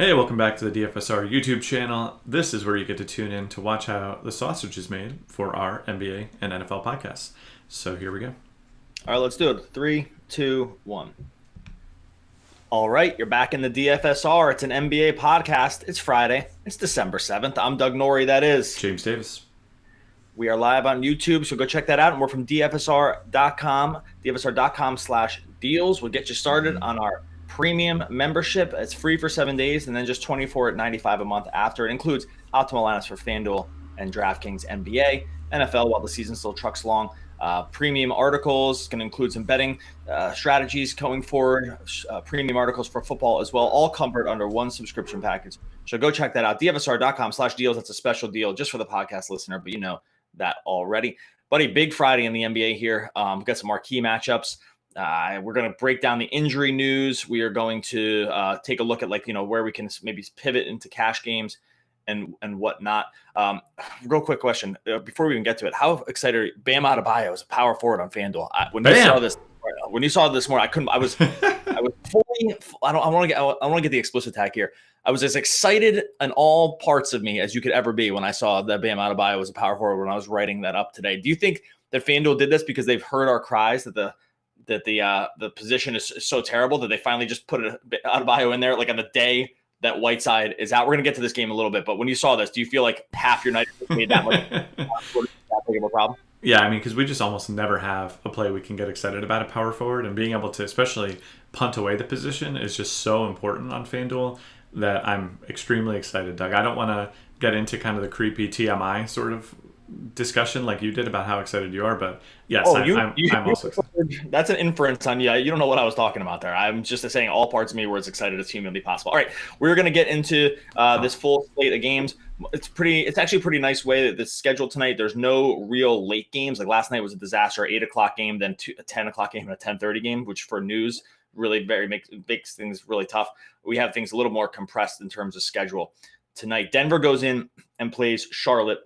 Hey, welcome back to the DFSR YouTube channel. This is where you get to tune in to watch how the sausage is made for our NBA and NFL podcasts. So here we go. All right, let's do it. 3, 2, 1. All right, you're back in the DFSR. It's an NBA podcast. It's Friday. It's December 7th. I'm Doug Norrie, that is. James Davis. We are live on YouTube, so go check that out. And we're from DFSR.com, DFSR.com/deals. We'll get you started on our premium membership. It's free for 7 days and then just $24.95 a month after. It includes optimal lineups for FanDuel and DraftKings NBA, NFL while the season still trucks along. Premium articles, going to include some betting strategies going forward, premium articles for football as well, all covered under one subscription package. So go check that out, DFSR.com/deals. That's a special deal just for the podcast listener, but you know that already. Buddy, big Friday in the NBA here. We've got some marquee matchups. We're going to break down the injury news. We are going to take a look at where we can maybe pivot into cash games and whatnot. Real quick question before we even get to it: how excited are you? Bam Adebayo is a power forward on FanDuel. When you saw this morning, I couldn't. I was fully. I want to get the explicit tag here. I was as excited in all parts of me as you could ever be when I saw that Bam Adebayo was a power forward when I was writing that up today. Do you think that FanDuel did this because they've heard our cries that the position is so terrible that they finally just put Adebayo in there like on the day that Whiteside is out? We're going to get to this game a little bit, but when you saw this, do you feel like half your night made that much that big of a problem? Yeah, I mean, because we just almost never have a play we can get excited about at power forward, and being able to especially punt away the position is just so important on FanDuel that I'm extremely excited, Doug. I don't want to get into kind of the creepy TMI sort of discussion like you did about how excited you are, but yes, I'm also excited. That's an inference on you. You don't know what I was talking about there. I'm just saying all parts of me were as excited as humanly possible. All right, we're going to get into this full slate of games. It's actually a pretty nice way that it's scheduled tonight. There's no real late games. Like last night was a disaster, 8 o'clock game, then a 10 o'clock game and a 10:30 game, which for news really makes things really tough. We have things a little more compressed in terms of schedule tonight. Denver goes in and plays Charlotte.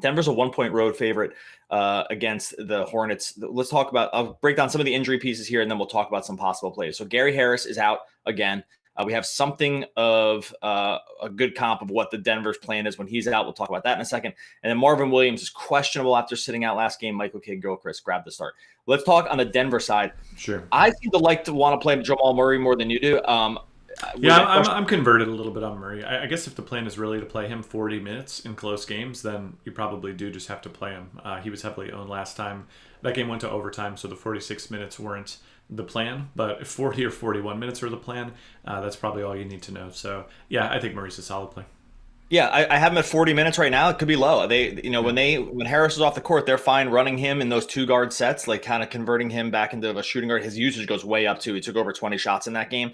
Denver's a 1-point road favorite against the Hornets. I'll break down some of the injury pieces here, and then we'll talk about some possible plays. So Gary Harris is out again. We have something of a good comp of what the Denver's plan is when he's out. We'll talk about that in a second. And then Marvin Williams is questionable after sitting out last game. Michael Kidd-Gilchrist grabbed the start. Let's talk on the Denver side. Sure. I seem to want to play Jamal Murray more than you do. I'm converted a little bit on Murray. I guess if the plan is really to play him 40 minutes in close games, then you probably do just have to play him. He was heavily owned last time. That game went to overtime, so the 46 minutes weren't the plan. But if 40 or 41 minutes are the plan, that's probably all you need to know. So, yeah, I think Murray's a solid play. Yeah, I have him at 40 minutes right now. It could be low. When Harris is off the court, they're fine running him in those 2-guard sets, like kind of converting him back into a shooting guard. His usage goes way up too. He took over 20 shots in that game.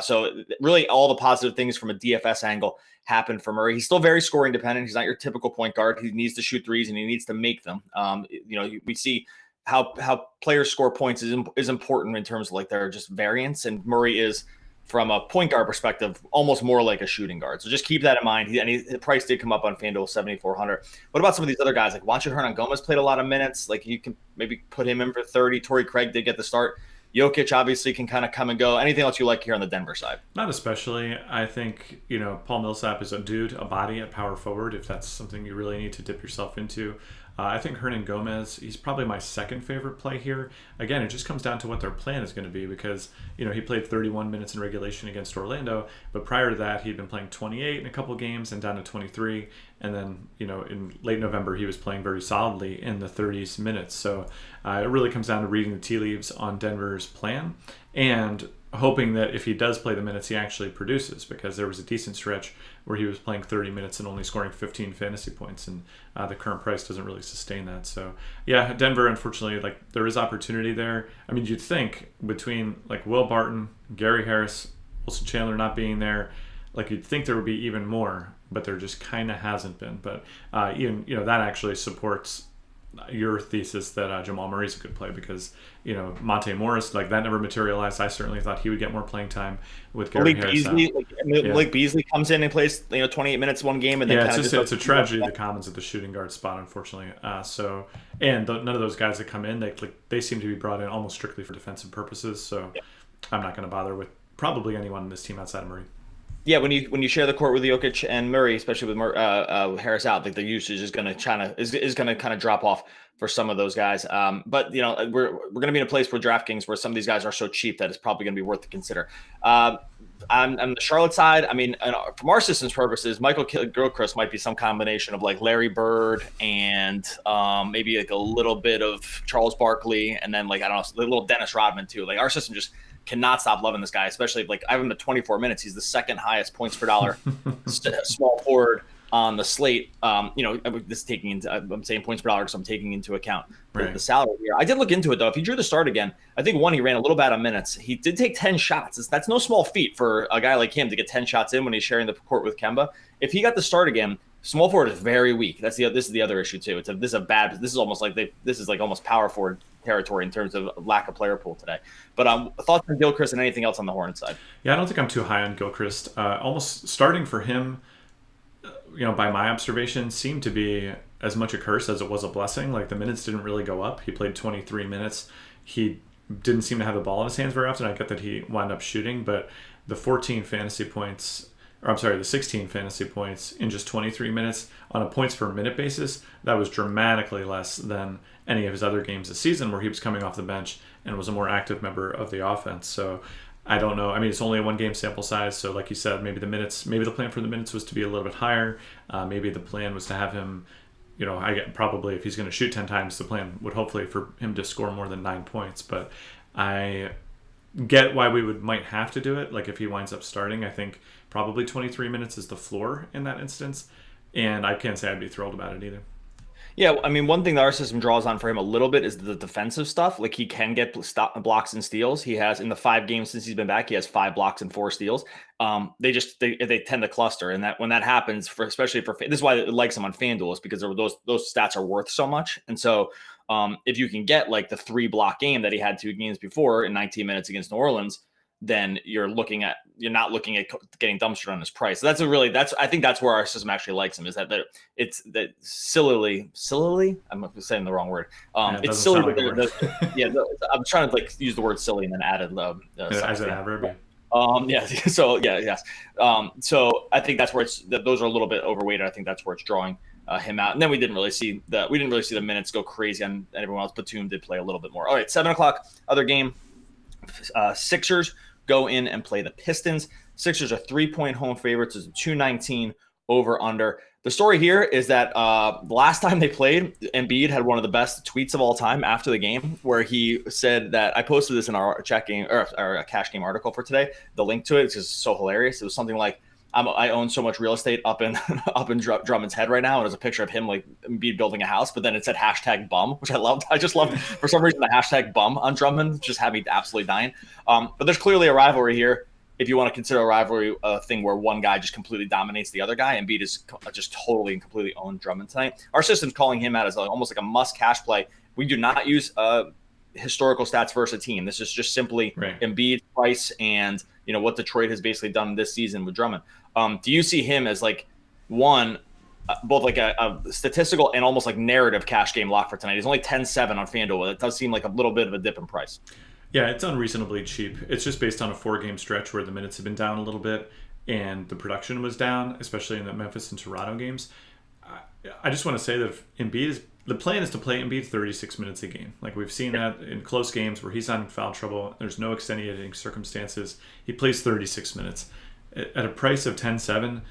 So really all the positive things from a DFS angle happened for Murray. He's still very scoring dependent. He's not your typical point guard. He needs to shoot threes and he needs to make them. We see how players score points is important in terms of like their just variance, and Murray is, from a point guard perspective, almost more like a shooting guard. So just keep that in mind. The price did come up on FanDuel, 7,400. What about some of these other guys? Like Juancho Hernangomez played a lot of minutes. Like you can maybe put him in for 30. Torrey Craig did get the start. Jokic obviously can kind of come and go. Anything else you like here on the Denver side? Not especially. I think, Paul Millsap is a body at power forward, if that's something you really need to dip yourself into. I think Hernangomez, he's probably my second favorite play here. Again, it just comes down to what their plan is going to be because, he played 31 minutes in regulation against Orlando, but prior to that, he'd been playing 28 in a couple games and down to 23. And then, in late November, he was playing very solidly in the 30s minutes. So it really comes down to reading the tea leaves on Denver's plan and hoping that if he does play the minutes, he actually produces, because there was a decent stretch where he was playing 30 minutes and only scoring 15 fantasy points, and the current price doesn't really sustain that. So, yeah, Denver, unfortunately, there is opportunity there. I mean, you'd think between, Will Barton, Gary Harris, Wilson Chandler not being there, you'd think there would be even more, but there just kind of hasn't been. But, that actually supports your thesis that Jamal Murray's a good play because, Monte Morris, that never materialized. I certainly thought he would get more playing time with Gary Harris. Malik Beasley comes in and plays 28 minutes one game, and then it's a tragedy of the commons at the shooting guard spot, unfortunately. None of those guys that come in, they seem to be brought in almost strictly for defensive purposes. So I'm not going to bother with probably anyone in this team outside of Murray. Yeah, when you share the court with Jokic and Murray, especially with Harris out, like the usage is going to kind of drop off for some of those guys. But we're going to be in a place where DraftKings, where some of these guys are so cheap that it's probably going to be worth to consider. On the Charlotte side, I mean, from our system's purposes, Michael Gilchrist might be some combination of like Larry Bird and maybe like a little bit of Charles Barkley, and then like I don't know, a little Dennis Rodman too. Like our system just cannot stop loving this guy, especially like I have him at 24 minutes. He's the second highest points per dollar small forward on the slate. This is taking into, I'm saying points per dollar because I'm taking into account the salary here. I did look into it though. If he drew the start again, I think he ran a little bad on minutes. He did take 10 shots. That's no small feat for a guy like him to get 10 shots in when he's sharing the court with Kemba. If he got the start again, small forward is very weak. This is the other issue too. This is almost like almost power forward territory in terms of lack of player pool today. But thoughts on Gilchrist and anything else on the Hornets side? Yeah, I don't think I'm too high on Gilchrist. Almost starting for him, by my observation, seemed to be as much a curse as it was a blessing. Like the minutes didn't really go up. He played 23 minutes. He didn't seem to have the ball in his hands very often. I get that he wound up shooting, but the 16 fantasy points in just 23 minutes on a points per minute basis, that was dramatically less than any of his other games this season where he was coming off the bench and was a more active member of the offense. So I don't know. I mean, it's only a 1-game sample size. So like you said, maybe the plan for the minutes was to be a little bit higher. Maybe the plan was to have him, probably if he's going to shoot 10 times, the plan would hopefully for him to score more than 9 points. But I get why we might have to do it. Like if he winds up starting, I think probably 23 minutes is the floor in that instance. And I can't say I'd be thrilled about it either. Yeah, I mean, one thing that our system draws on for him a little bit is the defensive stuff. Like he can get blocks and steals. He has in the 5 games since he's been back, he has 5 blocks and 4 steals. They tend to cluster, and that when that happens, especially for this is why it likes him on FanDuel, is because those stats are worth so much. And so if you can get like the 3 block game that he had 2 games before in 19 minutes against New Orleans, then you're not looking at getting dumpstered on his price. So I think that's where our system actually likes him, is that it's that sillily, I'm saying the wrong word. It's silly. Like I'm trying to like use the word silly and then added as an adverb. Yeah. So yeah, yes. So I think that's where those are a little bit overweighted. I think that's where it's drawing him out. And then we didn't really see the minutes go crazy on everyone else. Batum did play a little bit more. All right, 7:00 other game. Sixers go in and play the Pistons. Sixers are 3-point home favorites. It's a 219 over under. The story here is that the last time they played, Embiid had one of the best tweets of all time after the game, where he said that, I posted this in our cash game article for today. The link to it is just so hilarious. It was something like, I own so much real estate up in Drummond's head right now. And there's a picture of him like Embiid building a house, but then it said #bum, which I loved. I just loved, for some reason, the #bum on Drummond just had me absolutely dying. But there's clearly a rivalry here. If you want to consider a rivalry thing where one guy just completely dominates the other guy, Embiid is just totally and completely owned Drummond tonight. Our system's calling him out as almost like a must cash play. We do not use historical stats versus a team. This is just simply Embiid, price, and what Detroit has basically done this season with Drummond. Do you see him as like both like a statistical and almost like narrative cash game lock for tonight? He's only 10-7 on FanDuel. It does seem like a little bit of a dip in price. Yeah, it's unreasonably cheap. It's just based on a 4-game stretch where the minutes have been down a little bit and the production was down, especially in the Memphis and Toronto games. I just want to say that if the plan is to play Embiid 36 minutes a game. Like we've seen that in close games where he's not in foul trouble. There's no extenuating circumstances. He plays 36 minutes. At a price of 10-7,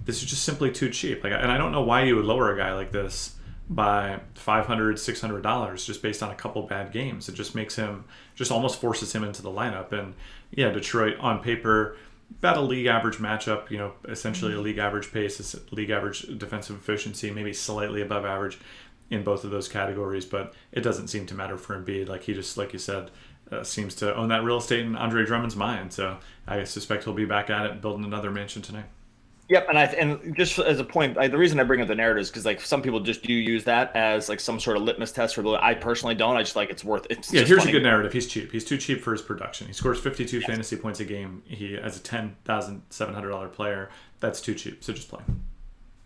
this is just simply too cheap. And I don't know why you would lower a guy like this by $500, $600 just based on a couple bad games. It just makes him, just almost forces him into the lineup. And yeah, Detroit on paper, about a league average matchup, essentially a league average pace, a league average defensive efficiency, maybe slightly above average in both of those categories. But it doesn't seem to matter for Embiid. Like he just, like you said, seems to own that real estate in Andre Drummond's mind. So I suspect he'll be back at it building another mansion tonight. Yep, and just as a point, the reason I bring up the narrative is because like some people just do use that as like some sort of litmus test for the. I personally don't. I just like it's worth it. Yeah, here's funny. A good narrative. He's cheap. He's too cheap for his production. He scores 52 fantasy points a game. He as a $10,700 player. That's too cheap. So just play.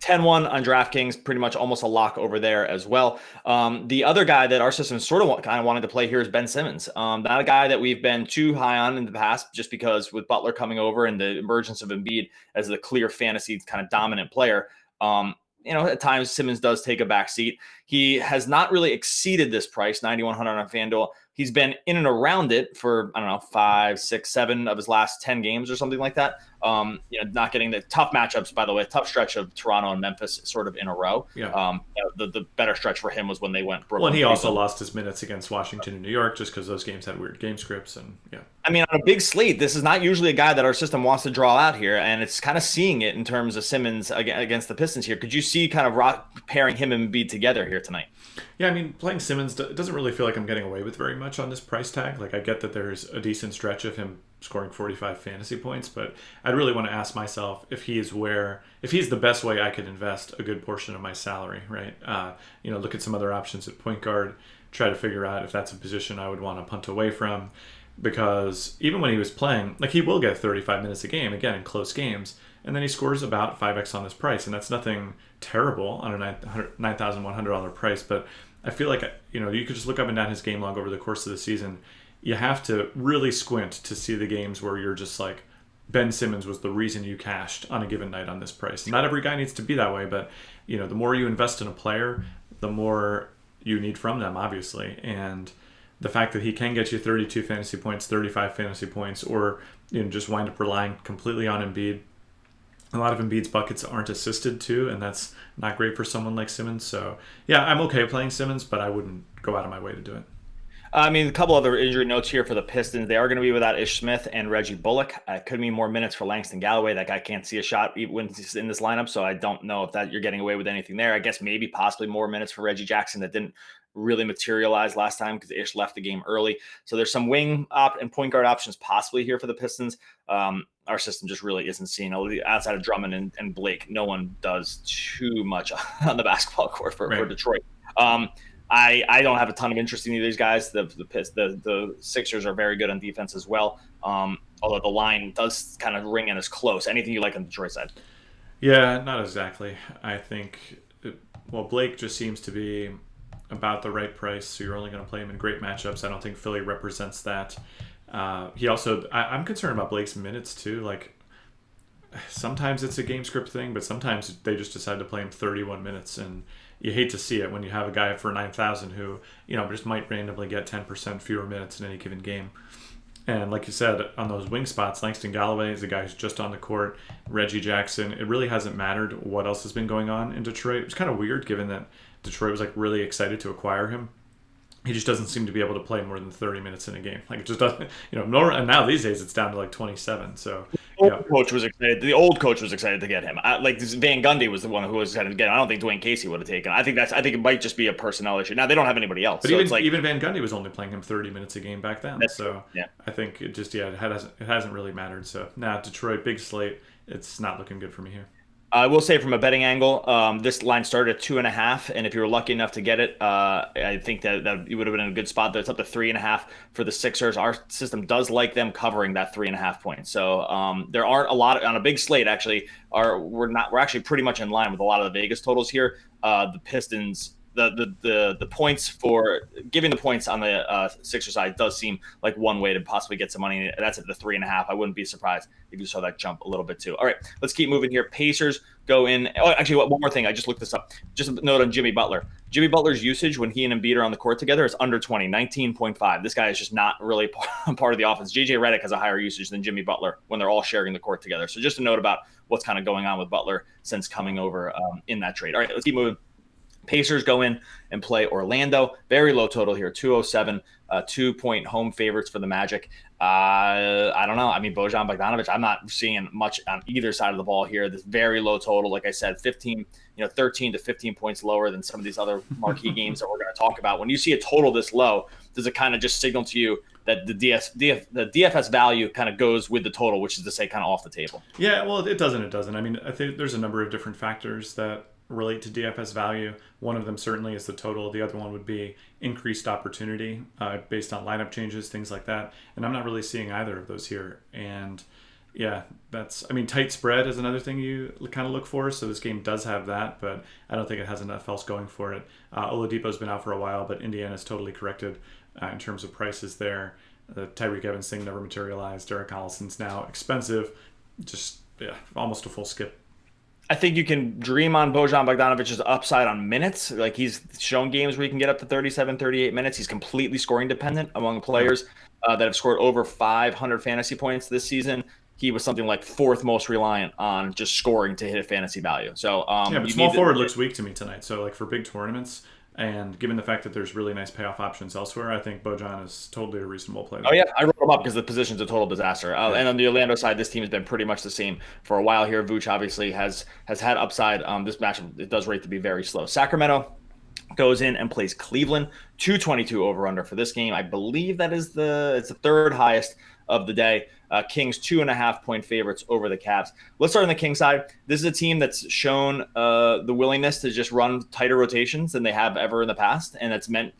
10-1 on DraftKings, pretty much almost a lock over there as well. The other guy that our system sort of kind of wanted to play here is Ben Simmons. Not a guy that we've been too high on in the past, just because with Butler coming over and the emergence of Embiid as the clear fantasy kind of dominant player, at times Simmons does take a back seat. He has not really exceeded this price, 9,100 on FanDuel. He's been in and around it for, I don't know, 5, 6, 7 of his last 10 games or something like that. Not getting the tough matchups, by the way, tough stretch of Toronto and Memphis sort of in a row. Yeah. The better stretch for him was when they went Brooklyn. Well, and he also lost his minutes against Washington and New York just because those games had weird game scripts. And yeah. I mean, on a big slate, this is not usually a guy that our system wants to draw out here, and it's kind of seeing it in terms of Simmons against the Pistons here. Could you see kind of pairing him and Embiid together here tonight? Yeah, I mean, playing Simmons doesn't really feel like I'm getting away with very much on this price tag. Like, I get that there's a decent stretch of him scoring 45 fantasy points, but I'd really want to ask myself if he's the best way I could invest a good portion of my salary, right? Look at some other options at point guard, try to figure out if that's a position I would want to punt away from, because even when he was playing, like, he will get 35 minutes a game, again, in close games, and then he scores about 5x on this price, and that's nothing terrible on a $9,100 price, but I feel like, you could just look up and down his game log over the course of the season. You have to really squint to see the games where you're just like, Ben Simmons was the reason you cashed on a given night on this price. Not every guy needs to be that way, but the more you invest in a player, the more you need from them, obviously. And the fact that he can get you 32 fantasy points, 35 fantasy points, or just wind up relying completely on Embiid. A lot of Embiid's buckets aren't assisted too, and that's not great for someone like Simmons. So yeah, I'm okay playing Simmons, but I wouldn't go out of my way to do it. I mean, a couple other injury notes here for the Pistons. They are going to be without Ish Smith and Reggie Bullock. It could mean more minutes for Langston Galloway. That guy can't see a shot when he's in this lineup, so I don't know if that you're getting away with anything there. I guess maybe possibly more minutes for Reggie Jackson that didn't really materialize last time because Ish left the game early. So there's some wing and point guard options possibly here for the Pistons. Our system just really isn't seeing, outside of Drummond and Blake, no one does too much on the basketball court for Detroit. I don't have a ton of interest in either of these guys. The Sixers are very good on defense as well, although the line does kind of ring in as close. Anything you like on the Detroit side? Yeah, not exactly. I think, Blake just seems to be about the right price, so you're only going to play him in great matchups. I don't think Philly represents that. I'm concerned about Blake's minutes too. Like, sometimes it's a game script thing, but sometimes they just decide to play him 31 minutes, and you hate to see it when you have a guy for 9,000 who, just might randomly get 10% fewer minutes in any given game. And like you said, on those wing spots, Langston Galloway is a guy who's just on the court. Reggie Jackson, it really hasn't mattered what else has been going on in Detroit. It was kind of weird given that Detroit was like really excited to acquire him. He just doesn't seem to be able to play more than 30 minutes in a game. Like, it just doesn't, and now these days it's down to like 27. So the old coach was excited to get him. Van Gundy was the one who was excited to get him. I don't think Dwayne Casey would have taken. I think it might just be a personnel issue. Now they don't have anybody else. But even Van Gundy was only playing him 30 minutes a game back then. So yeah. I think it hasn't really mattered. So now Detroit, big slate. It's not looking good for me here. I will say from a betting angle, this line started at 2.5, and if you were lucky enough to get it, I think that you would have been in a good spot. There, it's up to 3.5 for the Sixers. Our system does like them covering that 3.5 points. So there aren't a lot on a big slate. Actually, we're actually pretty much in line with a lot of the Vegas totals here. The Pistons. The points for giving the points on the Sixers side does seem like one way to possibly get some money. That's at the 3.5. I wouldn't be surprised if you saw that jump a little bit too. All right, let's keep moving here. Pacers go in. Oh, actually, one more thing. I just looked this up. Just a note on Jimmy Butler. Jimmy Butler's usage when he and Embiid are on the court together is under 20, 19.5. This guy is just not really part of the offense. JJ Redick has a higher usage than Jimmy Butler when they're all sharing the court together. So just a note about what's kind of going on with Butler since coming over in that trade. All right, let's keep moving. Pacers go in and play Orlando. Very low total here, 207, 2-point home favorites for the Magic. I don't know. I mean, Bojan Bogdanovic, I'm not seeing much on either side of the ball here. This very low total, like I said, 13 to 15 points lower than some of these other marquee games that we're going to talk about. When you see a total this low, does it kind of just signal to you that the DFS value kind of goes with the total, which is to say kind of off the table? Yeah, well, it doesn't. I mean, I think there's a number of different factors that relate to DFS value. One of them certainly is the total. The other one would be increased opportunity based on lineup changes, things like that. And I'm not really seeing either of those here. And Yeah, tight spread is another thing you kind of look for. So this game does have that, but I don't think it has enough else going for it. Oladipo's been out for a while, but Indiana's totally corrected in terms of prices there. The Tyreek Evans thing never materialized. Derek Collison's now expensive. Just, yeah, almost a full skip. I think you can dream on Bojan Bogdanovic's upside on minutes. Like, he's shown games where he can get up to 37, 38 minutes. He's completely scoring dependent among players that have scored over 500 fantasy points this season. He was something like fourth most reliant on just scoring to hit a fantasy value. So yeah, but small forward looks weak to me tonight. So like for big tournaments, and given the fact that there's really nice payoff options elsewhere, I think Bojan is totally a reasonable play. Oh yeah, I wrote him up because the position's a total disaster. And on the Orlando side, this team has been pretty much the same for a while here. Vooch obviously has had upside. This matchup, it does rate to be very slow. Sacramento goes in and plays Cleveland. 222 over under for this game. I believe that is it's the third highest of the day. Kings 2.5 point favorites over the Cavs. Let's start on the King side. This is a team that's shown the willingness to just run tighter rotations than they have ever in the past, and that's meant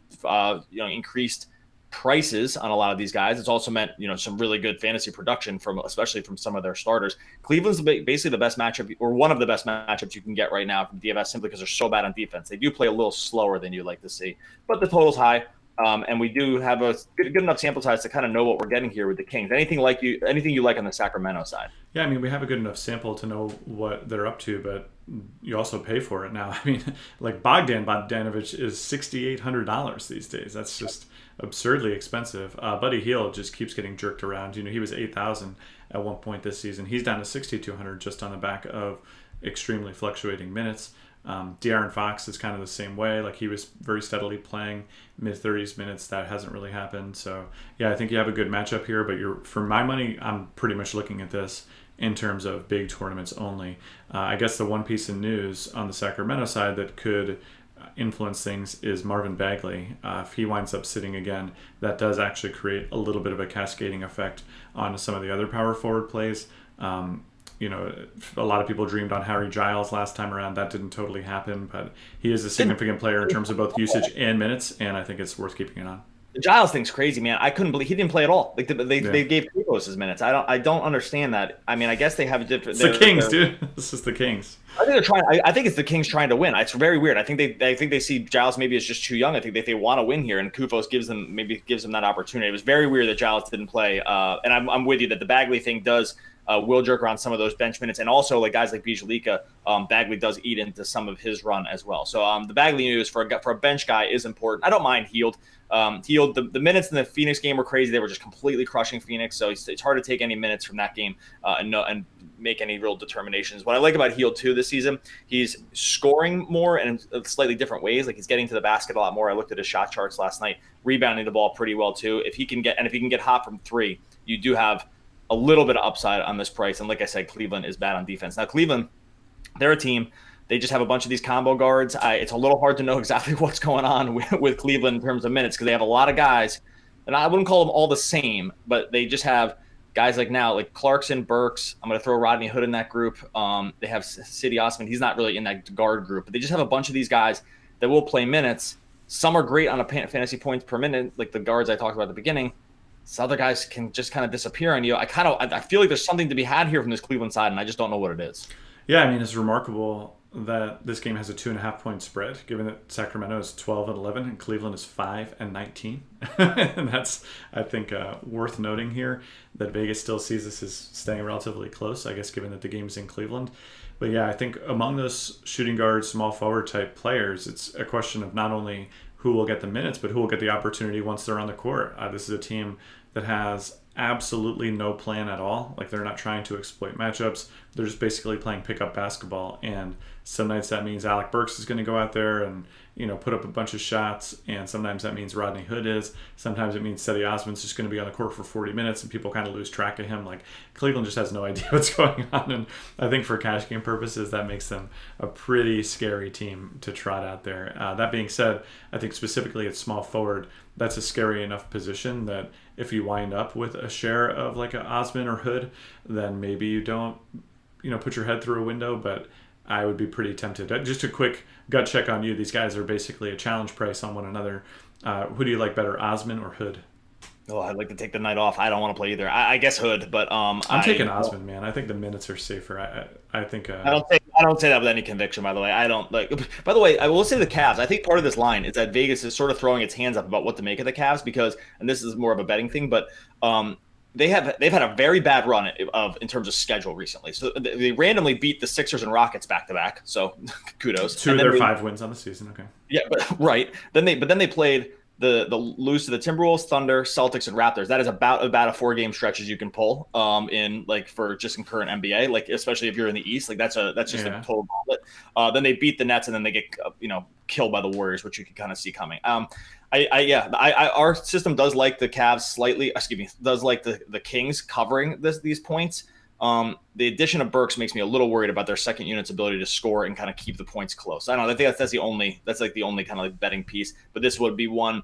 increased prices on a lot of these guys. It's also meant some really good fantasy production especially from some of their starters. Cleveland's basically the best matchup, or one of the best matchups you can get right now from DFS, simply because they're so bad on defense. They do play a little slower than you'd like to see, but the total's high. And we do have a good enough sample size to kind of know what we're getting here with the Kings. Anything you like on the Sacramento side? Yeah, I mean, we have a good enough sample to know what they're up to, but you also pay for it now. I mean, like Bogdanovich is $6,800 these days. That's just absurdly expensive. Buddy Hield just keeps getting jerked around. He was $8,000 at one point this season. He's down to $6,200 just on the back of extremely fluctuating minutes. De'Aaron Fox is kind of the same way. Like, he was very steadily playing mid-30s minutes. That hasn't really happened. So, yeah, I think you have a good matchup here. But for my money, I'm pretty much looking at this in terms of big tournaments only. I guess the one piece of news on the Sacramento side that could influence things is Marvin Bagley. If he winds up sitting again, that does actually create a little bit of a cascading effect on some of the other power forward plays. A lot of people dreamed on Harry Giles last time around. That didn't totally happen, but he is a significant player in terms of both usage and minutes, and I think it's worth keeping it on. The Giles thing's crazy, man. I couldn't believe he didn't play at all. Like they gave Kuzos his minutes. I don't understand that. I mean, I guess they have a different. It's the Kings, dude. This is the Kings. I think they're trying. I think it's the Kings trying to win. It's very weird. I think they see Giles maybe as just too young. I think they want to win here, and Kuzos gives them that opportunity. It was very weird that Giles didn't play. And I'm with you that the Bagley thing does. Will jerk around some of those bench minutes, and also like guys like Bijalika, Bagley does eat into some of his run as well. So the Bagley news for a bench guy is important. I don't mind Hield. The minutes in the Phoenix game were crazy. They were just completely crushing Phoenix. So it's hard to take any minutes from that game and make any real determinations. What I like about Hield too this season, he's scoring more in slightly different ways. Like, he's getting to the basket a lot more. I looked at his shot charts last night, rebounding the ball pretty well too. If he can get hot from three, you do have a little bit of upside on this price. And like I said, Cleveland is bad on defense. Now, Cleveland, they're a team. They just have a bunch of these combo guards. It's a little hard to know exactly what's going on with Cleveland in terms of minutes, because they have a lot of guys, and I wouldn't call them all the same, but they just have guys like Clarkson, Burks. I'm going to throw Rodney Hood in that group. They have Cedi Osman. He's not really in that guard group, but they just have a bunch of these guys that will play minutes. Some are great on a fantasy points per minute, like the guards I talked about at the beginning. So other guys can just kind of disappear on you. I feel like there's something to be had here from this Cleveland side, and I just don't know what it is. Yeah, I mean, it's remarkable that this game has a 2.5 point spread, given that Sacramento is 12-11 and Cleveland is 5-19. And that's, I think, worth noting here, that Vegas still sees this as staying relatively close, I guess, given that the game's in Cleveland. But yeah, I think among those shooting guard, small forward type players, it's a question of not only who will get the minutes, but who will get the opportunity once they're on the court. This is a team that has absolutely no plan at all. Like, they're not trying to exploit matchups. They're just basically playing pickup basketball. And some nights that means Alec Burks is going to go out there and, put up a bunch of shots. And sometimes that means Rodney Hood is. Sometimes it means Cedi Osman's just going to be on the court for 40 minutes and people kind of lose track of him. Like, Cleveland just has no idea what's going on. And I think for cash game purposes, that makes them a pretty scary team to trot out there. That being said, I think specifically at small forward, that's a scary enough position that if you wind up with a share of like an Osman or Hood, then maybe you don't, put your head through a window, but I would be pretty tempted. Just a quick gut check on you. These guys are basically a challenge price on one another. Who do you like better, Osman or Hood? Oh, I'd like to take the night off. I don't want to play either. I guess Hood, but I'm taking Osmond, man. I think the minutes are safer. I think I don't say that with any conviction. By the way, I don't like. By the way, I will say the Cavs. I think part of this line is that Vegas is sort of throwing its hands up about what to make of the Cavs because, and this is more of a betting thing, but they've had a very bad run in terms of schedule recently. So they randomly beat the Sixers and Rockets back to back. So kudos. two of their 5 wins on the season. Okay. Yeah, but right. Then they played the lose to the Timberwolves, Thunder, Celtics, and Raptors. That is about a 4-game stretch as you can pull in like for just in current NBA, like especially if you're in the East, like that's just a total gauntlet. Then they beat the Nets and then they get killed by the Warriors, which you can kind of see coming. Our system does like the Cavs slightly. Excuse me, does like the Kings covering these points. The addition of Burks makes me a little worried about their second unit's ability to score and kind of keep the points close. I don't know. I think that's the only kind of like betting piece. But this would be one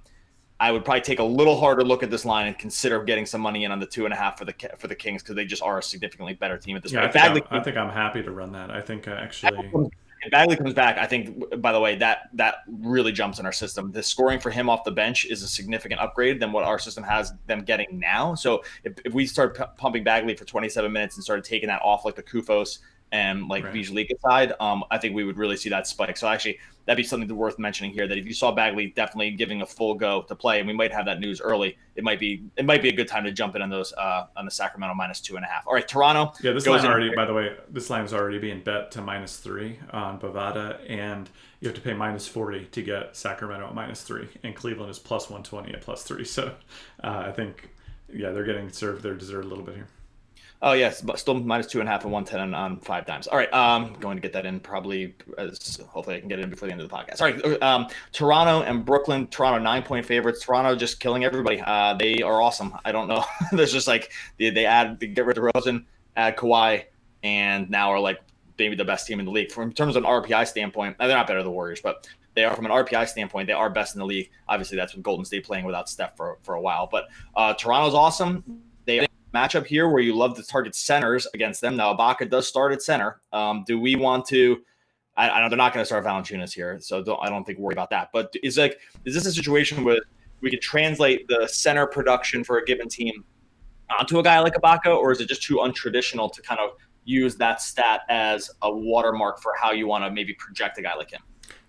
I would probably take a little harder look at this line and consider getting some money in on the 2.5 for the Kings because they just are a significantly better team at this point. I think I'm happy to run that. I think actually. If Bagley comes back, I think, by the way, that really jumps in our system. The scoring for him off the bench is a significant upgrade than what our system has them getting now. So if we start pumping Bagley for 27 minutes and started taking that off like the Kufos and like Vizlica side, I think we would really see that spike. So actually, that'd be something worth mentioning here that if you saw Bagley definitely giving a full go to play, and we might have that news early, it might be a good time to jump in on those on the Sacramento -2.5. All right, Toronto. Yeah, this line already. By the way, this line is already being bet to -3 on Bovada, and you have to pay -40 to get Sacramento at -3, and Cleveland is +120 at +3. So I think they're getting served their dessert a little bit here. Oh, yes, but still -2.5 and 110 on 5 times. All right, I'm going to get that in probably. Hopefully, I can get it in before the end of the podcast. All right, Toronto and Brooklyn. Toronto 9-point favorites. Toronto just killing everybody. They are awesome. I don't know. There's just like they get rid of Rosen, add Kawhi, and now are like maybe the best team in the league. In terms of an RPI standpoint, they're not better than the Warriors, but they are from an RPI standpoint. They are best in the league. Obviously, that's with Golden State playing without Steph for a while. But Toronto's awesome. They matchup here where you love to target centers against them. Now, Ibaka does start at center. Do we want to – I know they're not going to start Valanciunas here, so I don't think worry about that. But is this a situation where we could translate the center production for a given team onto a guy like Ibaka, or is it just too untraditional to kind of use that stat as a watermark for how you want to maybe project a guy like him?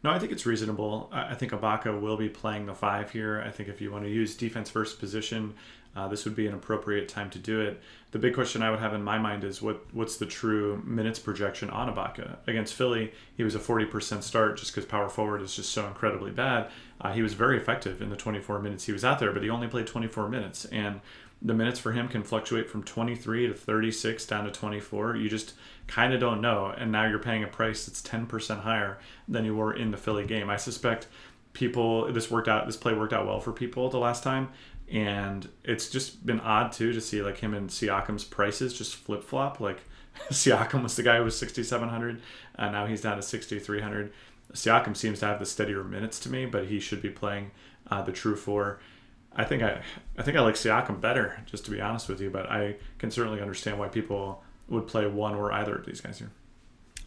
No, I think it's reasonable. I think Ibaka will be playing the 5 here. I think if you want to use defense first position, this would be an appropriate time to do it. The big question I would have in my mind is what's the true minutes projection on Ibaka? Against Philly, he was a 40% start just because power forward is just so incredibly bad. He was very effective in the 24 minutes he was out there, but he only played 24 minutes. And the minutes for him can fluctuate from 23 to 36 down to 24. You just kind of don't know. And now you're paying a price that's 10% higher than you were in the Philly game. I suspect this play worked out well for people the last time. And it's just been odd too to see like him and Siakam's prices just flip flop. Like Siakam was the guy who was 6,700, and now he's down to 6,300. Siakam seems to have the steadier minutes to me, but he should be playing the true 4. I think I like Siakam better, just to be honest with you. But I can certainly understand why people would play one or either of these guys here.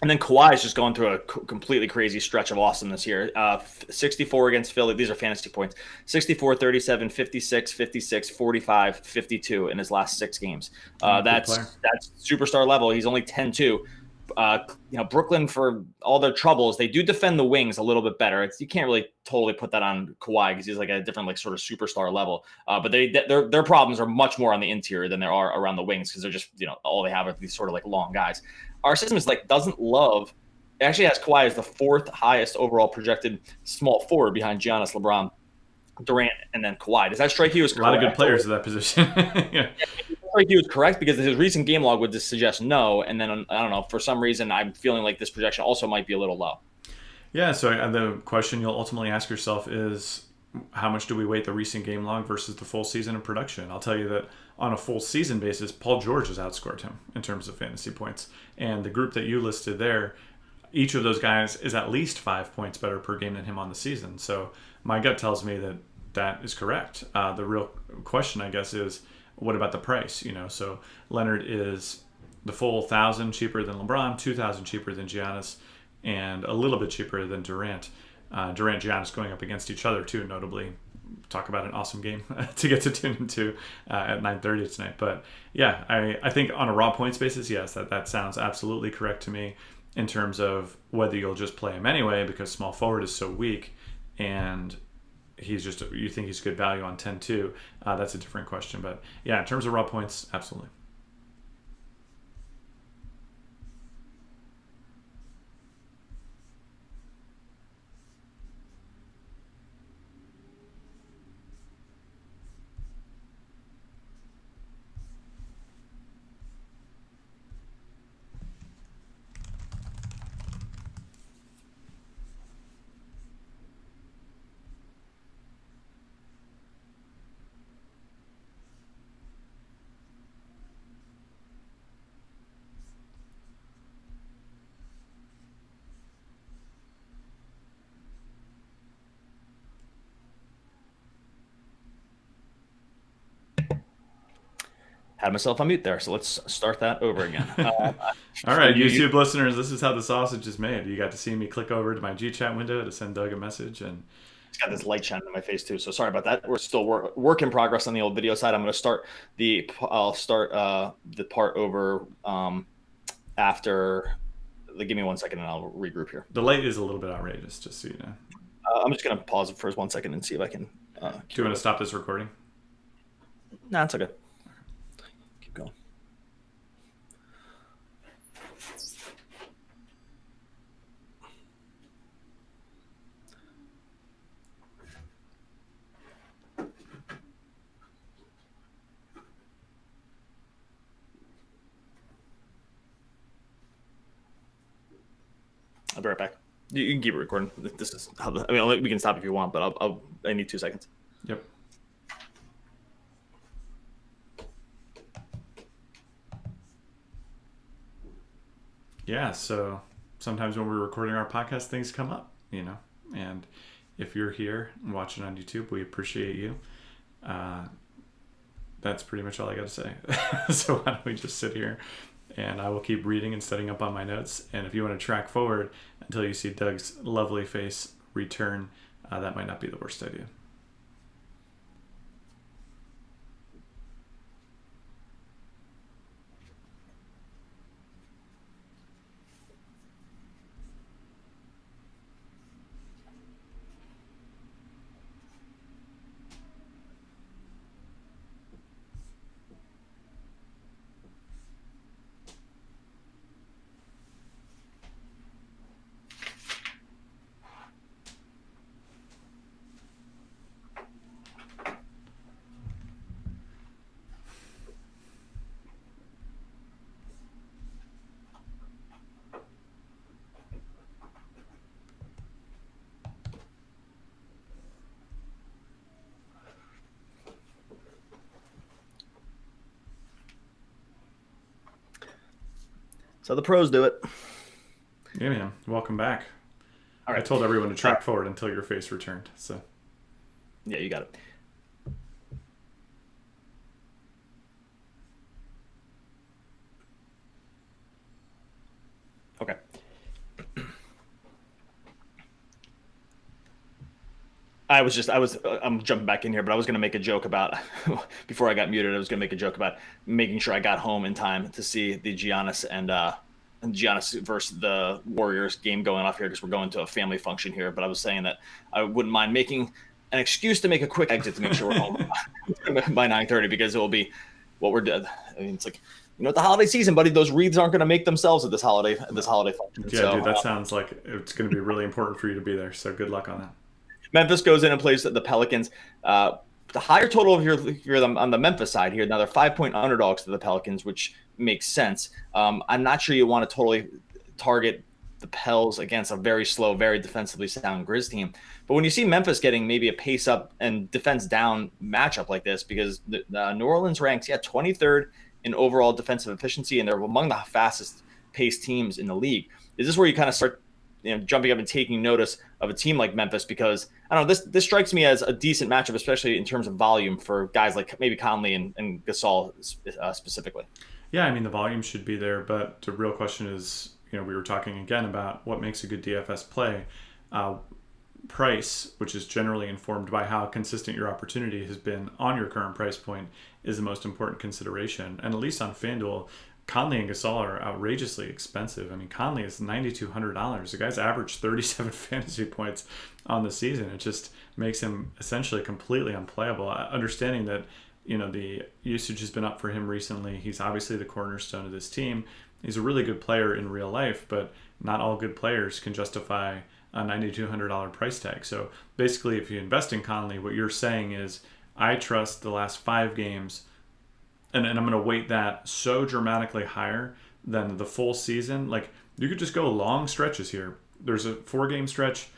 And then Kawhi is just going through a completely crazy stretch of awesomeness here. 64 against Philly. These are fantasy points. 64, 37, 56, 56, 45, 52 in his last 6 games. That's superstar level. He's only 10-2. Brooklyn, for all their troubles, they do defend the wings a little bit better. You can't really totally put that on Kawhi because he's like a different like sort of superstar level. But their problems are much more on the interior than there are around the wings because they're just all they have are these sort of like long guys. Our system is doesn't love. It actually has Kawhi as the 4th highest overall projected small forward behind Giannis, LeBron, Durant, and then Kawhi. Does that strike you as correct? A lot of good players at that position. Yeah. Strike you as correct because his recent game log would just suggest no, and then I don't know, for some reason I'm feeling like this projection also might be a little low. Yeah. So the question you'll ultimately ask yourself is, how much do we weight the recent game log versus the full season of production? I'll tell you that on a full season basis, Paul George has outscored him in terms of fantasy points. And the group that you listed there, each of those guys is at least 5 points better per game than him on the season. So my gut tells me that is correct. The real question, I guess, is what about the price? So Leonard is the full 1,000 cheaper than LeBron, 2,000 cheaper than Giannis, and a little bit cheaper than Durant. Durant, Giannis going up against each other too, notably talk about an awesome game to get to tune into at 9:30 tonight. But yeah, I think on a raw points basis, yes, that sounds absolutely correct to me in terms of whether you'll just play him anyway because small forward is so weak and you think he's good value on 10-2. That's a different question. But yeah, in terms of raw points, absolutely. Had myself on mute there, so let's start that over again. All right, YouTube listeners, this is how the sausage is made. You got to see me click over to my GChat window to send Doug a message, and it's got this light shining in my face too. So sorry about that. We're still work in progress on the old video side. I'm going to start the part over after. Give me 1 second, and I'll regroup here. The light is a little bit outrageous, just so you know. I'm just going to pause it for 1 second and see if I can. Do you want to stop this recording? No, it's okay. Keep going. I'll be right back. You can keep it recording. This is how we can stop if you want, but I need 2 seconds. Yep. Yeah, so sometimes when we're recording our podcast, things come up, and if you're here and watching on YouTube, we appreciate you. That's pretty much all I got to say. So why don't we just sit here and I will keep reading and setting up on my notes. And if you want to track forward until you see Doug's lovely face return, that might not be the worst idea. So the pros do it. Yeah, man. Welcome back. All right. I told everyone to track forward until your face returned. So. Yeah, you got it. Okay. I'm jumping back in here, but I was going to make a joke about, before I got muted, I was going to make a joke about making sure I got home in time to see the Giannis and Giannis versus the Warriors game going off here because we're going to a family function here. But I was saying that I wouldn't mind making an excuse to make a quick exit to make sure we're home by 9:30 because it will be what we're doing. I mean, it's like, the holiday season, buddy, those wreaths aren't going to make themselves at this holiday function. Yeah, so, dude, that sounds like it's going to be really important for you to be there. So good luck on that. Memphis goes in and plays the Pelicans. The higher total here on the Memphis side here. Now they're 5-point underdogs to the Pelicans, which makes sense. I'm not sure you want to totally target the Pels against a very slow, very defensively sound Grizz team. But when you see Memphis getting maybe a pace up and defense down matchup like this, because New Orleans ranks 23rd in overall defensive efficiency, and they're among the fastest paced teams in the league. Is this where you kind of start jumping up and taking notice of a team like Memphis? Because I don't know, this strikes me as a decent matchup, especially in terms of volume for guys like maybe Conley and Gasol specifically. Yeah, I mean, the volume should be there, but the real question is, we were talking again about what makes a good DFS play. price, which is generally informed by how consistent your opportunity has been on your current price point, is the most important consideration. And at least on FanDuel, Conley and Gasol are outrageously expensive. I mean, Conley is $9,200. The guy's averaged 37 fantasy points on the season. It just makes him essentially completely unplayable. Understanding that, the usage has been up for him recently. He's obviously the cornerstone of this team. He's a really good player in real life, but not all good players can justify a $9,200 price tag. So basically, if you invest in Conley, what you're saying is, I trust the last 5 games, and I'm going to weight that so dramatically higher than the full season. Like, you could just go long stretches here. There's a 4-game stretch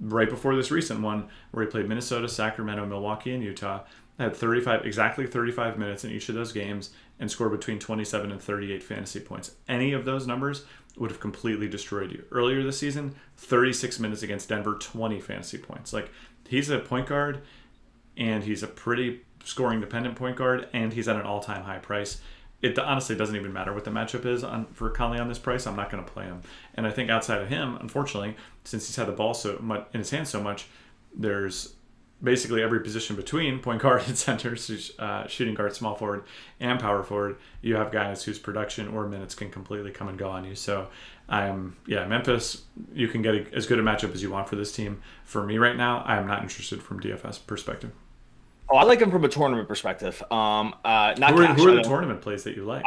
right before this recent one where he played Minnesota, Sacramento, Milwaukee, and Utah. Had exactly 35 minutes in each of those games and scored between 27 and 38 fantasy points. Any of those numbers would have completely destroyed you. Earlier this season, 36 minutes against Denver, 20 fantasy points. Like, he's a point guard, and he's a pretty scoring dependent point guard, and he's at an all-time high price. It honestly doesn't even matter what the matchup is for Conley on this price. I'm not going to play him. And I think outside of him, unfortunately, since he's had the ball so much in his hands so much, there's basically every position between point guard and center, shooting guard, small forward, and power forward. You have guys whose production or minutes can completely come and go on you. So Memphis, you can get as good a matchup as you want for this team. For me right now, I am not interested from DFS perspective. Oh, I like him from a tournament perspective. Who are the tournament plays that you like?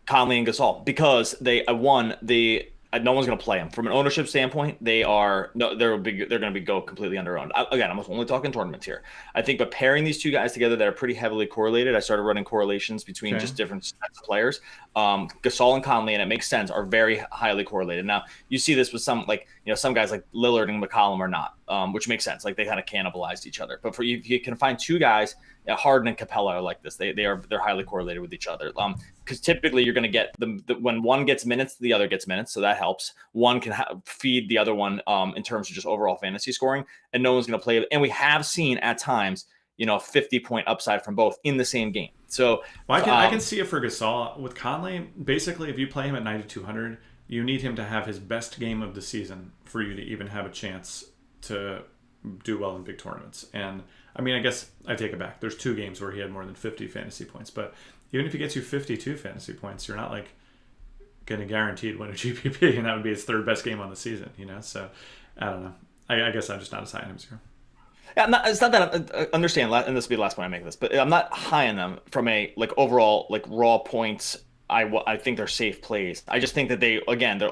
Conley and Gasol, because no one's going to play them. From an ownership standpoint, they're going to go completely underowned. Again, I'm only talking tournaments here. I think, but pairing these two guys together that are pretty heavily correlated, I started running correlations between just different sets of players. Gasol and Conley, and it makes sense, are very highly correlated. Now, you see this with some guys like Lillard and McCollum are not, which makes sense. Like, they kind of cannibalized each other. But you can find two guys, Harden and Capella are like this. They're highly correlated with each other. Because typically you're going to get when one gets minutes, the other gets minutes, so that helps. One can feed the other one in terms of just overall fantasy scoring, and no one's going to play it. And we have seen at times, 50-point upside from both in the same game. So I can see it for Gasol. With Conley, basically, if you play him at 9,200, you need him to have his best game of the season for you to even have a chance to do well in big tournaments. And I mean, I guess I take it back. There's 2 games where he had more than 50 fantasy points, but even if he gets you 52 fantasy points, you're not like going to guaranteed win a GPP, and that would be his 3rd best game on the season, So I don't know. I guess I'm just not as high on him here. Yeah, it's not that I understand, and this will be the last point I make this, but I'm not high on them from a overall raw points. I think they're safe plays. I just think that their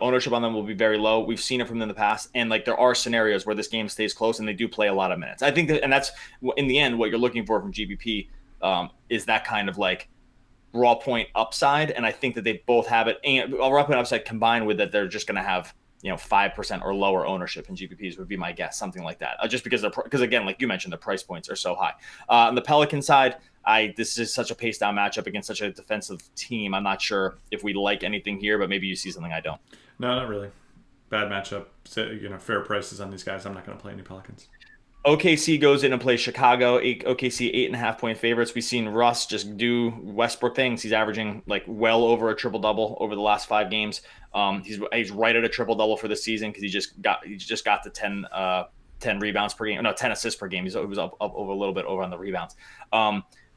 ownership on them will be very low. We've seen it from them in the past, and there are scenarios where this game stays close and they do play a lot of minutes. I think that, and that's in the end what you're looking for from GBP is that kind of raw point upside, and I think that they both have it. And raw point upside combined with that, they're just going to have 5% or lower ownership in GPPs would be my guess, something like that. Just because again, like you mentioned, the price points are so high. On the Pelican side, this is such a pace down matchup against such a defensive team. I'm not sure if we like anything here, but maybe you see something I don't. No, not really. Bad matchup. Fair prices on these guys. I'm not going to play any Pelicans. OKC goes in and plays Chicago. OKC 8.5-point favorites. We've seen Russ just do Westbrook things. He's averaging well over a triple double over the last 5 games. He's right at a triple double for the season because he just got to 10 rebounds per game. No, 10 assists per game. He was up over a little bit over on the rebounds.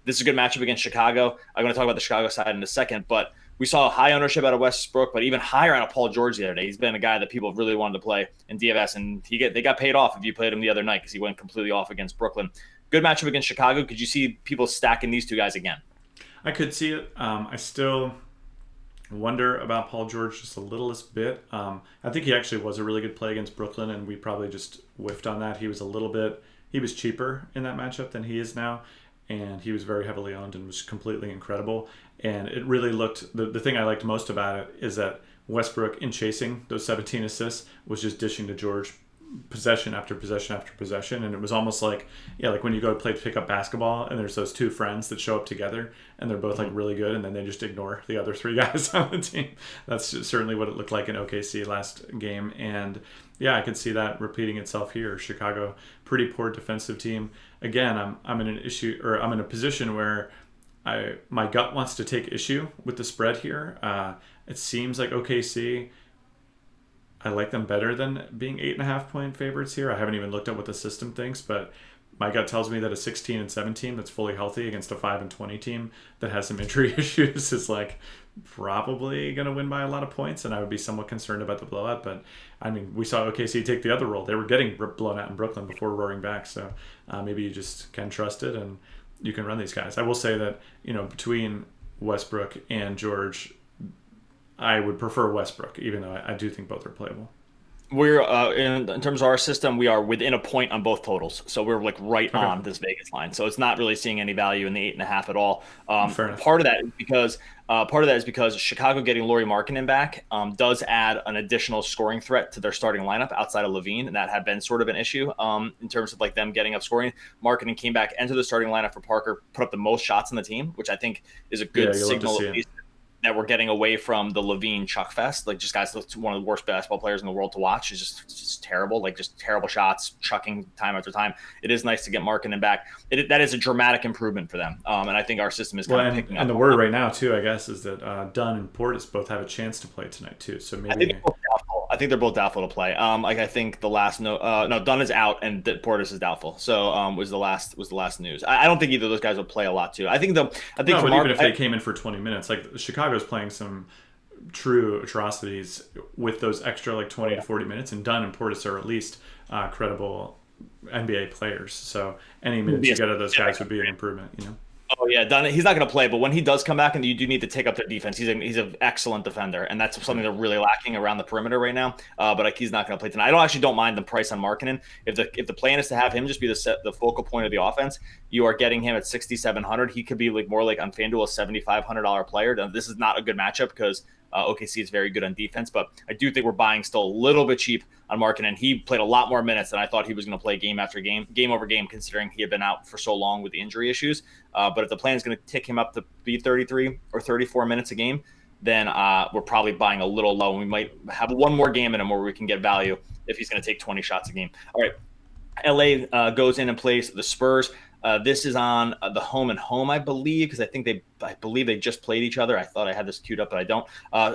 This is a good matchup against Chicago. I'm going to talk about the Chicago side in a second, but we saw high ownership out of Westbrook, but even higher out of Paul George the other day. He's been a guy that people really wanted to play in DFS, and they got paid off if you played him the other night because he went completely off against Brooklyn. Good matchup against Chicago. Could you see people stacking these 2 guys again? I could see it. I still wonder about Paul George just a little bit. I think he actually was a really good play against Brooklyn, and we probably just whiffed on that. He was cheaper in that matchup than he is now, and he was very heavily owned and was completely incredible. And it really looked, the thing I liked most about it is that Westbrook, in chasing those 17 assists, was just dishing to George possession after possession after possession. And it was almost like when you go to play pickup basketball and there's those 2 friends that show up together and they're both really good, and then they just ignore the other 3 guys on the team. That's certainly what it looked like in OKC last game. And yeah, I could see that repeating itself here. Chicago, pretty poor defensive team. Again, I'm in a position where my gut wants to take issue with the spread here. It seems like OKC I like them better than being 8.5 point favorites here. I haven't even looked at what the system thinks, but my gut tells me that a 16-7 team that's fully healthy against a 5-20 team that has some injury issues is like probably going to win by a lot of points, and I would be somewhat concerned about the blowout. But I mean, we saw OKC take the other role. They were getting blown out in Brooklyn before roaring back, so maybe you just can trust it and you can run these guys. I will say that, between Westbrook and George, I would prefer Westbrook, even though I do think both are playable. We're in terms of our system, we are within a point on both totals, so we're like right Okay. on this Vegas line. So it's not really seeing any value in the 8.5 at all. Fair enough. Part of that is because Chicago getting Lauri Markkanen back does add an additional scoring threat to their starting lineup outside of Levine, and that had been sort of an issue in terms of like them getting up scoring. Markkanen came back into the starting lineup for Parker, put up the most shots on the team, which I think is a good signal that we're getting away from the Levine Chuck Fest. Like, just guys, one of the worst basketball players in the world to watch. Is just terrible. Like, just terrible shots, chucking time after time. It is nice to get Markkanen back. That is a dramatic improvement for them. And I think our system is kind of picking up. And the word right now, too, I guess, is that Dunn and Portis both have a chance to play tonight, too. So maybe I think they're both doubtful to play. I think the last Dunn is out and Portis is doubtful. So was the last news. I don't think either of those guys will play a lot too. But even if they came in for 20 minutes, like Chicago's playing some true atrocities with those extra like 20 to 40 minutes, and Dunn and Portis are at least credible NBA players. So any minutes you get of those guys would be an improvement, Oh yeah, Dunn. He's not going to play, but when he does come back, and you do need to take up their defense, he's an excellent defender, and that's something they're really lacking around the perimeter right now. But like, he's not going to play tonight. I don't mind the price on Markkanen. If the plan is to have him just be the focal point of the offense, you are getting him at 6,700. He could be like more like on FanDuel a $7,500 player. Now, this is not a good matchup because OKC is very good on defense, but I do think we're buying still a little bit cheap on Markkanen. He played a lot more minutes than I thought he was going to play game after game, game over game, considering he had been out for so long with the injury issues. But if the plan is going to tick him up to be 33 or 34 minutes a game, then we're probably buying a little low. And we might have one more game in him where we can get value if he's going to take 20 shots a game. All right. LA goes in and plays the Spurs. This is on the home and home, I believe, because I believe they just played each other. I thought I had this queued up, but I don't.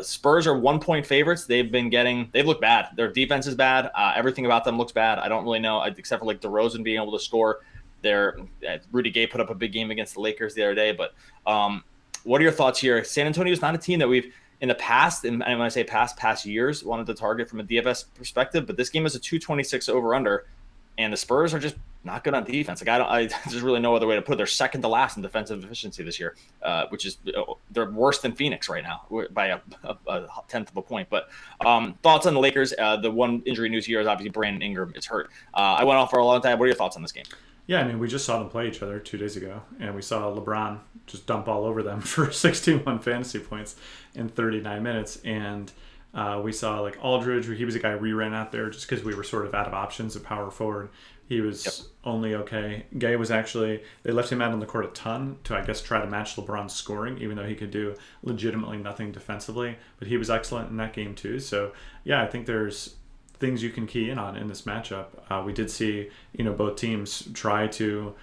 Spurs are 1-point favorites. They've looked bad. Their defense is bad. Everything about them looks bad. I don't really know, except for like DeRozan being able to score. Rudy Gay put up a big game against the Lakers the other day. But what are your thoughts here? San Antonio is not a team that we've in the past, and when I say past years, wanted to target from a DFS perspective. But this game is a 226 over under. And the Spurs are just not good on defense. Like there's really no other way to put it. They're second to last in defensive efficiency this year, which is they're worse than Phoenix right now by a tenth of a point. But thoughts on the Lakers? The one injury news here is obviously Brandon Ingram is hurt. I went off for a long time. What are your thoughts on this game? Yeah, I mean, we just saw them play each other 2 days ago, and we saw LeBron just dump all over them for 61 fantasy points in 39 minutes. And we saw like Aldridge, he was a guy we ran out there just because we were sort of out of options at power forward. He was only okay. Gay was they left him out on the court a ton to, I guess, try to match LeBron's scoring, even though he could do legitimately nothing defensively. But he was excellent in that game too. So, yeah, I think there's things you can key in on in this matchup. We did see, both teams try to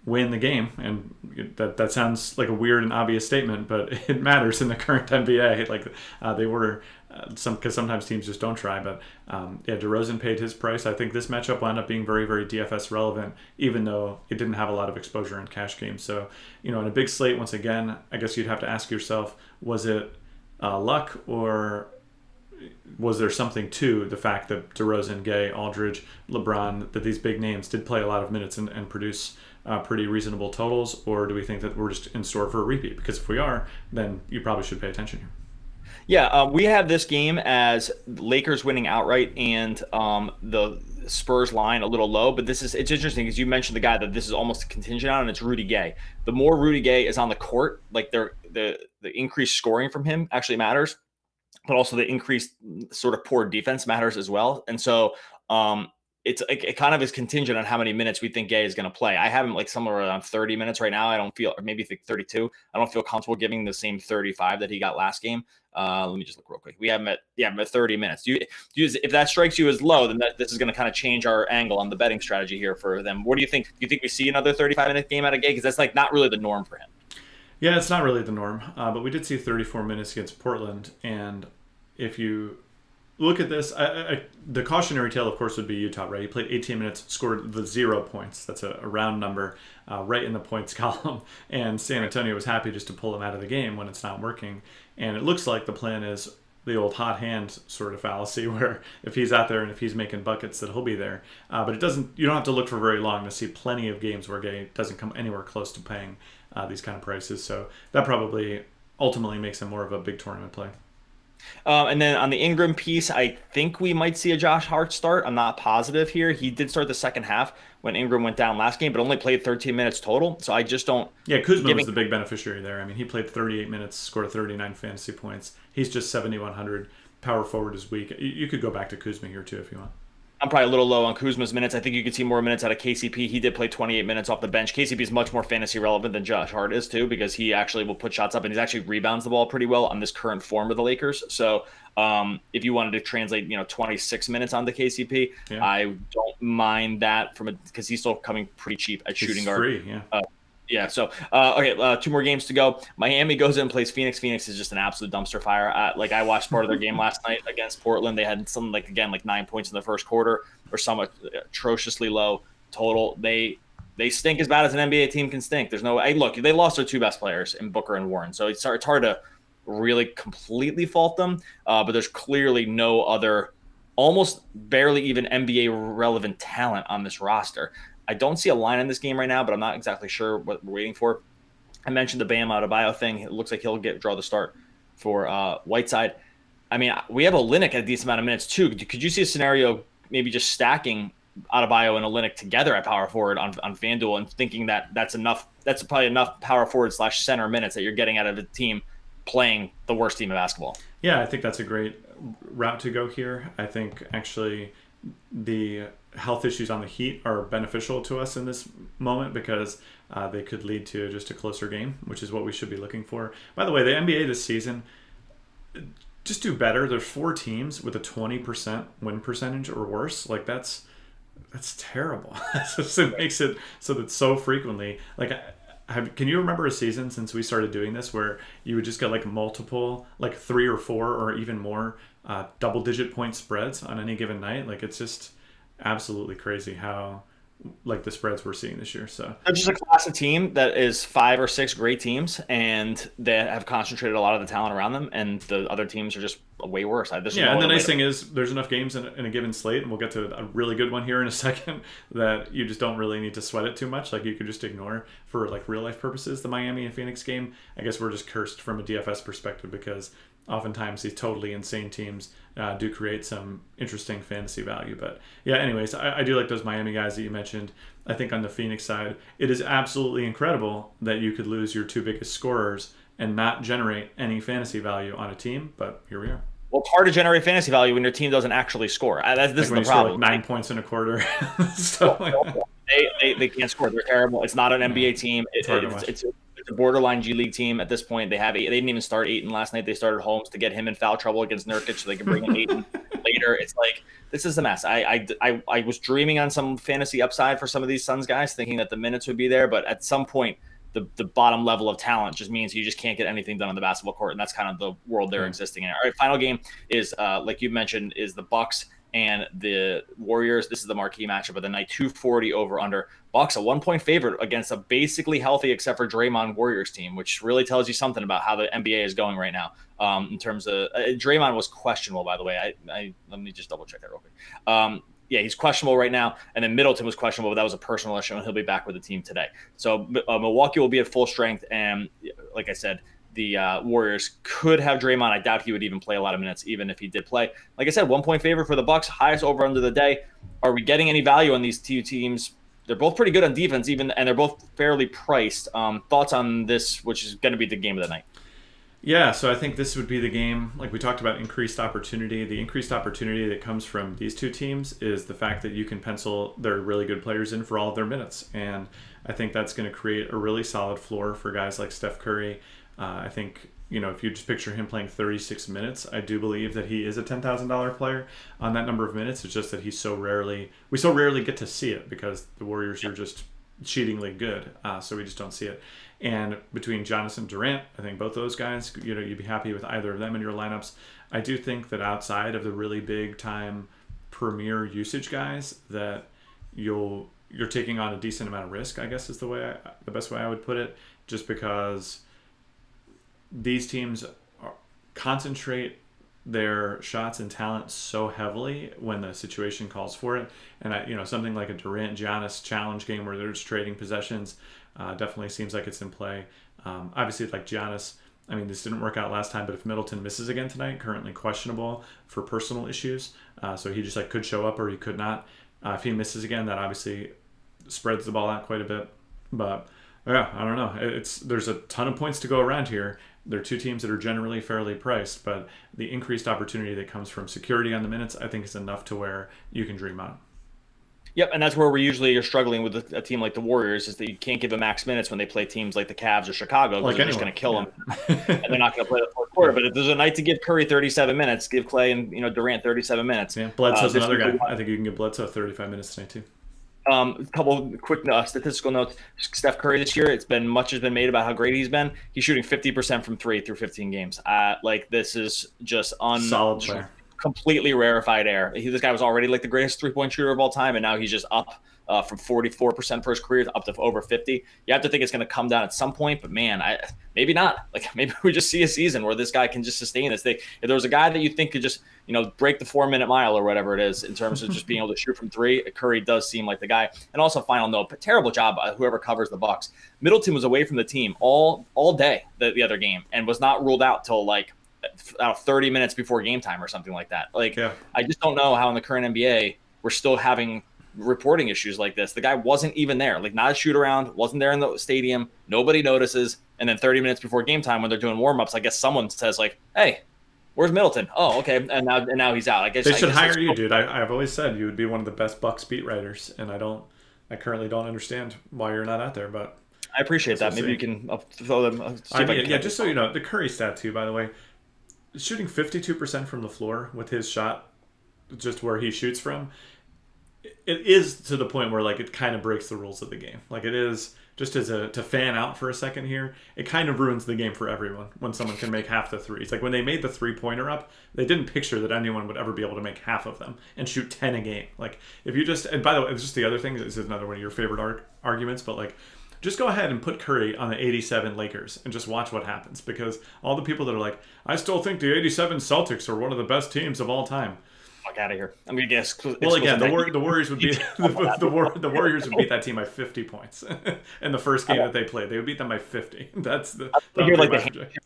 win the game, and that sounds like a weird and obvious statement, but it matters in the current NBA. Like they were because sometimes teams just don't try. But DeRozan paid his price. I think this matchup will end up being very, very DFS relevant, even though it didn't have a lot of exposure in cash games. So in a big slate, once again, I guess you'd have to ask yourself, was it luck, or was there something to the fact that DeRozan, Gay, Aldridge, LeBron, that these big names did play a lot of minutes and produce pretty reasonable totals? Or do we think that we're just in store for a repeat? Because if we are, then you probably should pay attention here. Yeah, we have this game as Lakers winning outright and the Spurs line a little low. But it's interesting because you mentioned the guy that this is almost contingent on, and it's Rudy Gay. The more Rudy Gay is on the court, like the increased scoring from him actually matters, but also the increased sort of poor defense matters as well. And so it kind of is contingent on how many minutes we think Gay is going to play. I have him like somewhere around 30 minutes right now. I don't feel, or maybe think 32. I don't feel comfortable giving the same 35 that he got last game. Let me just look real quick. We have him at 30 minutes. If that strikes you as low, then this is going to kind of change our angle on the betting strategy here for them. What do you think? Do you think we see another 35-minute game out of Gay? Because that's like not really the norm for him. Yeah, it's not really the norm. But we did see 34 minutes against Portland, and if you look at this. The cautionary tale, of course, would be Utah, right? He played 18 minutes, scored the 0 points. That's a round number, right in the points column. And San Antonio was happy just to pull him out of the game when it's not working. And it looks like the plan is the old hot hand sort of fallacy, where if he's out there and if he's making buckets, that he'll be there. But it doesn't. You don't have to look for very long to see plenty of games where Gay doesn't come anywhere close to paying these kind of prices. So that probably ultimately makes him more of a big tournament play. And then on the Ingram piece, I think we might see a Josh Hart start. I'm not positive here. He did start the second half when Ingram went down last game, but only played 13 minutes total. So I just don't. Yeah, Kuzma was the big beneficiary there. I mean, he played 38 minutes, scored 39 fantasy points. He's just 7,100. Power forward is weak. You could go back to Kuzma here too if you want. I'm probably a little low on Kuzma's minutes. I think you could see more minutes out of KCP. He did play 28 minutes off the bench. KCP is much more fantasy relevant than Josh Hart is too, because he actually will put shots up and he actually rebounds the ball pretty well on this current form of the Lakers. So if you wanted to translate, 26 minutes onto KCP, yeah. I don't mind that because he's still coming pretty cheap at shooting guard. Free, yeah. Yeah, so, okay, 2 more games to go. Miami goes in and plays Phoenix. Phoenix is just an absolute dumpster fire. I watched part of their game last night against Portland. They had something like 9 points in the first quarter or somewhat atrociously low total. They stink as bad as an NBA team can stink. There's no – look, they lost their 2 best players in Booker and Warren, so it's hard to really completely fault them, but there's clearly no other almost barely even NBA-relevant talent on this roster. I don't see a line in this game right now, but I'm not exactly sure what we're waiting for. I mentioned the Bam Adebayo thing. It looks like he'll draw the start for Whiteside. I mean, we have Olynyk at a decent amount of minutes too. Could you see a scenario maybe just stacking Adebayo and Olynyk together at power forward on FanDuel and thinking that that's enough? That's probably enough power forward / center minutes that you're getting out of a team playing the worst team of basketball. Yeah, I think that's a great route to go here. I think actually the health issues on the Heat are beneficial to us in this moment because they could lead to just a closer game, which is what we should be looking for. By the way, the NBA this season, just do better. There's 4 teams with a 20% win percentage or worse. Like that's terrible. It makes it so that so frequently, can you remember a season since we started doing this where you would just get multiple, 3 or 4 or even more double-digit point spreads on any given night? It's just absolutely crazy how the spreads we're seeing this year. So they're just a class of team that is 5 or 6 great teams, and they have concentrated a lot of the talent around them, and the other teams are just way worse. And the nice thing is there's enough games in a given slate, and we'll get to a really good one here in a second, that you just don't really need to sweat it too much. You could just ignore for real life purposes the Miami and Phoenix game. I guess we're just cursed from a DFS perspective because oftentimes these totally insane teams do create some interesting fantasy value. But yeah, anyways, I do like those Miami guys that you mentioned. I think on the Phoenix side, it is absolutely incredible that you could lose your 2 biggest scorers and not generate any fantasy value on a team, but here we are. Well, it's hard to generate fantasy value when your team doesn't actually score. This is the problem. 9 points in a quarter. They can't score. They're terrible. It's not an NBA team. It's a borderline G League team at this point. They didn't even start Ayton last night. They started Holmes to get him in foul trouble against Nurkic so they can bring in Ayton later. It's this is a mess. I was dreaming on some fantasy upside for some of these Suns guys, thinking that the minutes would be there, but at some point the bottom level of talent just means you just can't get anything done on the basketball court, and that's kind of the world they're existing in. All right, final game is like you mentioned, is the Bucks and the Warriors. This is the marquee matchup of the night. 240 over under. Bucks a 1-point favorite against a basically healthy except for Draymond Warriors team, which really tells you something about how the NBA is going right now. In terms of Draymond was questionable, by the way. I let me just double check that real quick. Yeah, he's questionable right now. And then Middleton was questionable, but that was a personal issue, and he'll be back with the team today. So Milwaukee will be at full strength. And like I said, the Warriors could have Draymond. I doubt he would even play a lot of minutes, even if he did play. Like I said, 1-point favorite for the Bucks, highest over under the day. Are we getting any value on these 2 teams? They're both pretty good on defense, and they're both fairly priced. Thoughts on this, which is going to be the game of the night? Yeah, so I think this would be the game, like we talked about, increased opportunity. The increased opportunity that comes from these 2 teams is the fact that you can pencil their really good players in for all of their minutes. And I think that's going to create a really solid floor for guys like Steph Curry. I think, if you just picture him playing 36 minutes, I do believe that he is a $10,000 player on that number of minutes. It's just that we so rarely get to see it because the Warriors are just cheatingly good. So we just don't see it. And between Giannis and Durant, I think both those guys, you'd be happy with either of them in your lineups. I do think that outside of the really big time premier usage guys, that you're taking on a decent amount of risk, I guess is the best way I would put it, just because these teams concentrate their shots and talent so heavily when the situation calls for it. And something like a Durant Giannis challenge game where they're just trading possessions definitely seems like it's in play. Obviously, like Giannis, I mean, this didn't work out last time, but if Middleton misses again tonight, currently questionable for personal issues, so he just could show up or he could not. If he misses again, that obviously spreads the ball out quite a bit. But yeah, I don't know. There's a ton of points to go around here. They're two teams that are generally fairly priced, but the increased opportunity that comes from security on the minutes, I think, is enough to where you can dream on. Yep, and that's where you're struggling with a team like the Warriors, is that you can't give them max minutes when they play teams like the Cavs or Chicago, because they're just going to kill them, and they're not going to play the fourth quarter. But if there's a night to give Curry 37 minutes, give Clay and Durant 37 minutes. Yeah, Bledsoe's another guy. I think you can give Bledsoe 35 minutes tonight too. A couple quick statistical notes. Steph Curry this year, much has been made about how great he's been. He's shooting 50% from three through 15 games. This is just solid player. Completely rarefied air. This guy was already like the greatest three-point shooter of all time, and now he's just up from 44% for his career up to over 50. You have to think it's going to come down at some point, but man, maybe not. Maybe we just see a season where this guy can just sustain this thing. If there was a guy that you think could just break the 4-minute mile or whatever it is in terms of just being able to shoot from three, Curry does seem like the guy. And also, final note, terrible job whoever covers the Bucks. Middleton was away from the team all day the other game and was not ruled out till 30 minutes before game time or something like that. I just don't know how in the current NBA we're still having reporting issues like this. The guy wasn't even there, not a shoot around, wasn't there in the stadium. Nobody notices. And then 30 minutes before game time, when they're doing warm-ups, I guess someone says hey, where's Middleton? Oh, okay. And now he's out. They should hire you, dude. I've always said you would be one of the best Bucks beat writers, and I currently don't understand why you're not out there, but I appreciate that. Maybe you can throw them. Just so you know, the Curry stat too, by the way, shooting 52% from the floor with his shot, just where he shoots from, it is to the point where it kind of breaks the rules of the game. It is just to fan out for a second here, it kind of ruins the game for everyone when someone can make half the threes. When they made the 3-pointer up, they didn't picture that anyone would ever be able to make half of them and shoot 10 a game. If you just, and by the way, it's just the other thing, this is another one of your favorite arguments, but just go ahead and put Curry on the 87 Lakers and just watch what happens, because all the people that are I still think the 87 Celtics are one of the best teams of all time. Fuck out of here. I'm gonna guess. Well, again, the Warriors would beat the Warriors would beat that team by 50 points in the first game that they played. They would beat them by 50. That's the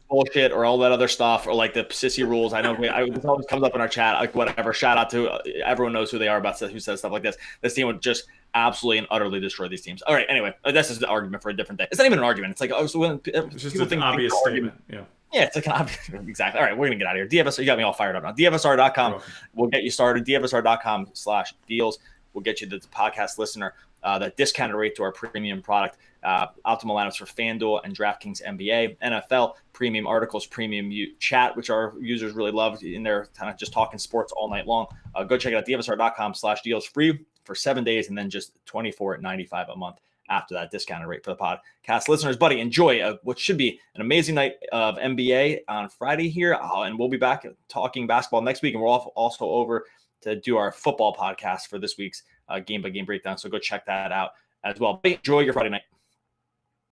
bullshit or all that other stuff, or the sissy rules. I know this always comes up in our chat. Whatever. Shout out to everyone knows who they are who says stuff like this. This team would just absolutely and utterly destroy these teams. All right. Anyway, this is the argument for a different day. It's not even an argument. It's when it's just an obvious statement. Yeah. Yeah, it's exactly. All right, we're going to get out of here. DFSR, you got me all fired up now. DFSR.com will get you started. DFSR.com/deals will get you the podcast listener that discounted rate to our premium product. Optimal lineups for FanDuel and DraftKings NBA, NFL, premium articles, premium chat, which our users really love in there, kind of just talking sports all night long. Go check it out. DFSR.com/deals, free for 7 days, and then just $24.95 a month after that discounted rate for the podcast listeners. Buddy, enjoy what should be an amazing night of NBA on Friday here. And we'll be back talking basketball next week. And we're also over to do our football podcast for this week's game-by-game breakdown. So go check that out as well. Enjoy your Friday night.